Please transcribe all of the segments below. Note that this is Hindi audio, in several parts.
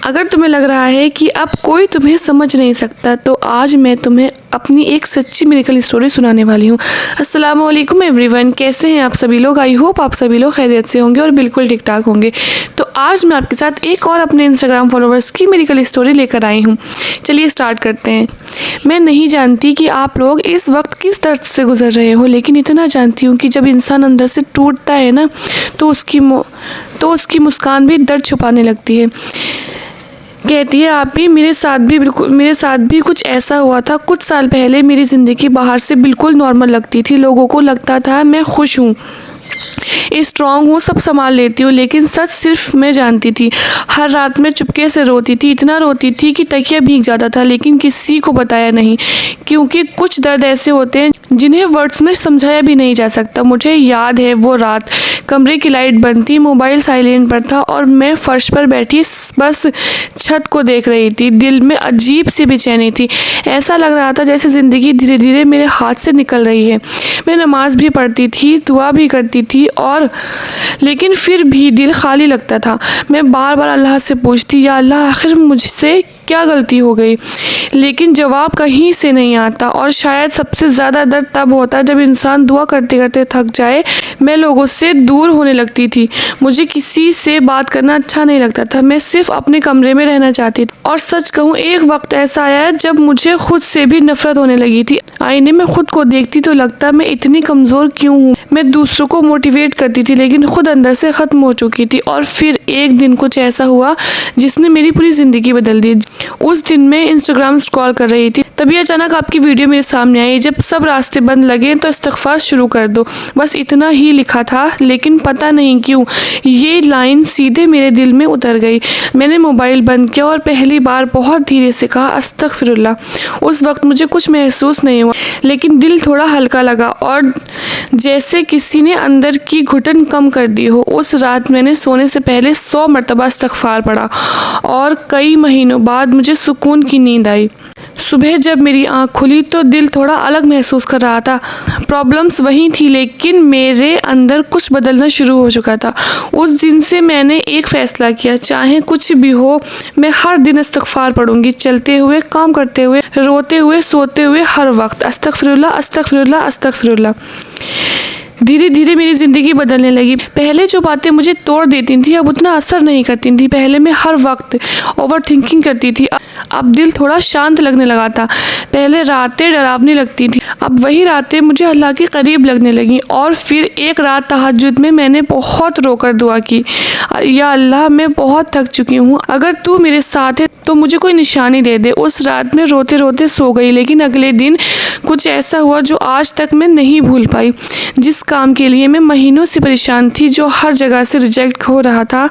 अगर तुम्हें लग रहा है कि अब कोई तुम्हें समझ नहीं सकता, तो आज मैं तुम्हें अपनी एक सच्ची मिरेकल स्टोरी सुनाने वाली हूँ। अस्सलाम वालेकुम एवरीवन, कैसे हैं आप सभी लोग? आई होप आप सभी लोग खैरियत से होंगे और बिल्कुल ठीक ठाक होंगे। तो आज मैं आपके साथ एक और अपने इंस्टाग्राम फॉलोअर्स की मिरेकल स्टोरी लेकर आई हूँ। चलिए स्टार्ट करते हैं। मैं नहीं जानती कि आप लोग इस वक्त किस दर्द से गुजर रहे हो, लेकिन इतना जानती हूँ कि जब इंसान अंदर से टूटता है ना, तो उसकी मुस्कान भी दर्द छुपाने लगती है। कहती है आप भी, मेरे साथ भी कुछ ऐसा हुआ था। कुछ साल पहले मेरी ज़िंदगी बाहर से बिल्कुल नॉर्मल लगती थी। लोगों को लगता था मैं खुश हूँ, स्ट्रॉन्ग हूँ, सब संभाल लेती हूँ, लेकिन सच सिर्फ मैं जानती थी। हर रात में चुपके से रोती थी, इतना रोती थी कि तकिया भीग जाता था, लेकिन किसी को बताया नहीं, क्योंकि कुछ दर्द ऐसे होते हैं जिन्हें वर्ड्स में समझाया भी नहीं जा सकता। मुझे याद है वो रात, कमरे की लाइट बंद थी, मोबाइल साइलेंट पर था और मैं फर्श पर बैठी बस छत को देख रही थी। दिल में अजीब सी बेचैनी थी। ऐसा लग रहा था जैसे ज़िंदगी धीरे धीरे मेरे हाथ से निकल रही है। मैं नमाज भी पढ़ती थी, दुआ भी करती थी, और लेकिन फिर भी दिल खाली लगता था। मैं बार बार अल्लाह से पूछती, या अल्लाह आखिर मुझसे क्या गलती हो गई? लेकिन जवाब कहीं से नहीं आता। और शायद सबसे ज़्यादा दर्द तब होता है जब इंसान दुआ करते करते थक जाए। मैं लोगों से दूर होने लगती थी। मुझे किसी से बात करना अच्छा नहीं लगता था। मैं सिर्फ अपने कमरे में रहना चाहती थी। और सच कहूँ, एक वक्त ऐसा आया जब मुझे खुद से भी नफरत होने लगी थी। आईने में खुद को देखती तो लगता मैं इतनी कमज़ोर क्यों हूँ। मैं दूसरों को मोटिवेट करती थी, लेकिन खुद अंदर से ख़त्म हो चुकी थी। और फिर एक दिन कुछ ऐसा हुआ जिसने मेरी पूरी ज़िंदगी बदल दी। उस दिन मैं इंस्टाग्राम स्क्रॉल कर रही थी, तभी अचानक आपकी वीडियो मेरे सामने आई। जब सब रास्ते बंद लगे तो इस्तिग़फ़ार शुरू कर दो, बस इतना ही लिखा था। लेकिन पता नहीं क्यों ये लाइन सीधे मेरे दिल में उतर गई। मैंने मोबाइल बंद किया और पहली बार बहुत धीरे से कहा, अस्तग़फ़िरुल्लाह। उस वक्त मुझे कुछ महसूस नहीं हुआ, लेकिन दिल थोड़ा हल्का लगा और जैसे किसी ने अंदर की घुटन कम कर दी हो। उस रात मैंने सोने से पहले 100 मरतबा इस्तिग़फ़ार पढ़ा और कई महीनों बाद मुझे सुकून की नींद आई। सुबह जब मेरी आँख खुली तो दिल थोड़ा अलग महसूस कर रहा था। प्रॉब्लम्स वही थी, लेकिन मेरे अंदर कुछ बदलना शुरू हो चुका था। उस दिन से मैंने एक फ़ैसला किया, चाहे कुछ भी हो, मैं हर दिन इस्तिग़फ़ार पढ़ूंगी। चलते हुए, काम करते हुए, रोते हुए, सोते हुए, हर वक्त अस्तग़फ़िरुल्लाह, अस्तग़फ़िरुल्लाह, अस्तग़फ़िरुल्लाह। धीरे धीरे मेरी ज़िंदगी बदलने लगी। पहले जो बातें मुझे तोड़ देती थी अब उतना असर नहीं करती थी। पहले मैं हर वक्त ओवर थिंकिंग करती थी, अब दिल थोड़ा शांत लगने लगा था। पहले रातें डरावनी लगती थी, अब वही रातें मुझे अल्लाह के करीब लगने लगी। और फिर एक रात तहज्जुद में मैंने बहुत रोकर दुआ की, या अल्लाह मैं बहुत थक चुकी हूँ, अगर तू मेरे साथ है तो मुझे कोई निशानी दे दे। उस रात में रोते रोते सो गई, लेकिन अगले दिन कुछ ऐसा हुआ जो आज तक मैं नहीं भूल पाई। जिस काम के लिए मैं महीनों से परेशान थी, जो हर जगह से रिजेक्ट हो रहा था,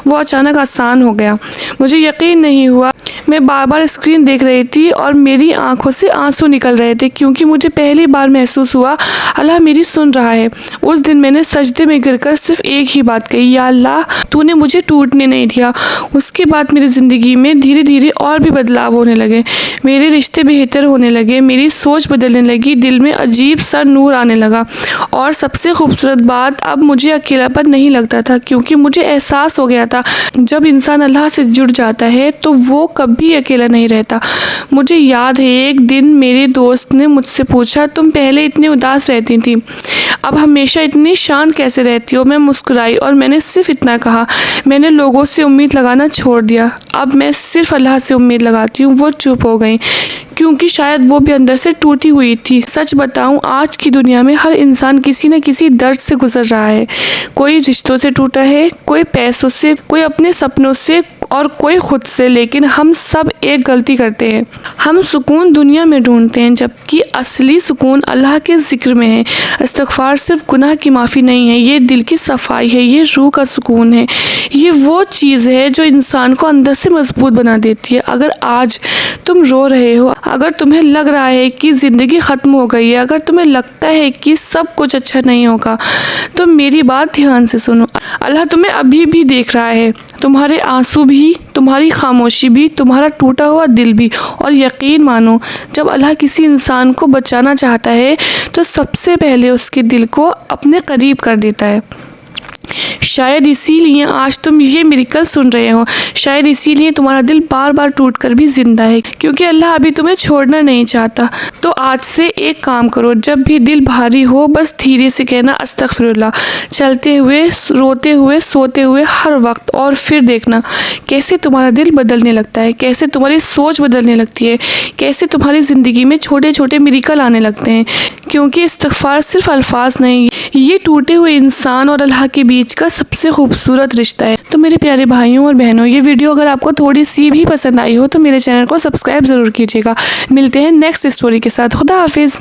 वो अचानक आसान हो गया। मुझे यकीन नहीं हुआ। मैं बार बार स्क्रीन देख रही थी और मेरी आंखों से आंसू निकल रहे थे, क्योंकि मुझे पहली बार महसूस हुआ अल्लाह मेरी सुन रहा है। उस दिन मैंने सजदे में गिरकर सिर्फ एक ही बात कही, या अल्लाह तूने मुझे टूटने नहीं दिया। उसके बाद मेरी ज़िंदगी में धीरे धीरे और भी बदलाव होने लगे। मेरे रिश्ते बेहतर होने लगे, मेरी सोच बदलने लगी, दिल में अजीब सा नूर आने लगा। और सबसे खूबसूरत बात, अब मुझे अकेलापन नहीं लगता था, क्योंकि मुझे एहसास हो गया था जब इंसान अल्लाह से जुड़ जाता है तो वो कभी अकेला नहीं रहता। मुझे याद है एक दिन मेरे दोस्त ने मुझसे पूछा, तुम पहले इतनी उदास रहती थी, अब हमेशा इतनी शांत कैसे रहती हो? मैं मुस्कुराई और मैंने सिर्फ इतना कहा, मैंने लोगों से उम्मीद लगाना छोड़ दिया, अब मैं सिर्फ अल्लाह से उम्मीद लगाती हूँ। वो चुप हो गई, क्योंकि शायद वो भी अंदर से टूटी हुई थी। सच बताऊं, आज की दुनिया में हर इंसान किसी न किसी दर्द से गुजर रहा है। कोई रिश्तों से टूटा है, कोई पैसों से, कोई अपने सपनों से, और कोई खुद से। लेकिन हम सब एक गलती करते हैं, हम सुकून दुनिया में ढूंढते हैं, जबकि असली सुकून अल्लाह के ज़िक्र में है। इस्तिग़फ़ार सिर्फ गुनाह की माफ़ी नहीं है, ये दिल की सफाई है, ये रूह का सुकून है। ये वो चीज़ है जो इंसान को अंदर से मजबूत बना देती है। अगर आज तुम रो रहे हो, अगर तुम्हें लग रहा है कि ज़िंदगी ख़त्म हो गई है, अगर तुम्हें लगता है कि सब कुछ अच्छा नहीं होगा, तो मेरी बात ध्यान से सुनो। अल्लाह तुम्हें अभी भी देख रहा है, तुम्हारे आंसू भी, तुम्हारी खामोशी भी, तुम्हारा टूटा हुआ दिल भी। और यकीन मानो, जब अल्लाह किसी इंसान को बचाना चाहता है तो सबसे पहले उसके दिल को अपने करीब कर देता है। शायद इसीलिए आज तुम ये मिरेकल सुन रहे हो, शायद इसीलिए तुम्हारा दिल बार बार टूट कर भी जिंदा है, क्योंकि अल्लाह अभी तुम्हें छोड़ना नहीं चाहता। तो आज से एक काम करो, जब भी दिल भारी हो बस धीरे से कहना अस्तगफिरुल्लाह, चलते हुए, रोते हुए, सोते हुए, हर वक्त। और फिर देखना कैसे तुम्हारा दिल बदलने लगता है, कैसे तुम्हारी सोच बदलने लगती है, कैसे तुम्हारी ज़िंदगी में छोटे छोटे मिरेकल आने लगते हैं। क्योंकि इस्तिग़फ़ार सिर्फ अल्फाज नहीं, ये टूटे हुए इंसान और अल्लाह के बीच का सबसे खूबसूरत रिश्ता है। तो मेरे प्यारे भाइयों और बहनों, ये वीडियो अगर आपको थोड़ी सी भी पसंद आई हो तो मेरे चैनल को सब्सक्राइब ज़रूर कीजिएगा। मिलते हैं नेक्स्ट स्टोरी के साथ। खुदा हाफिज़।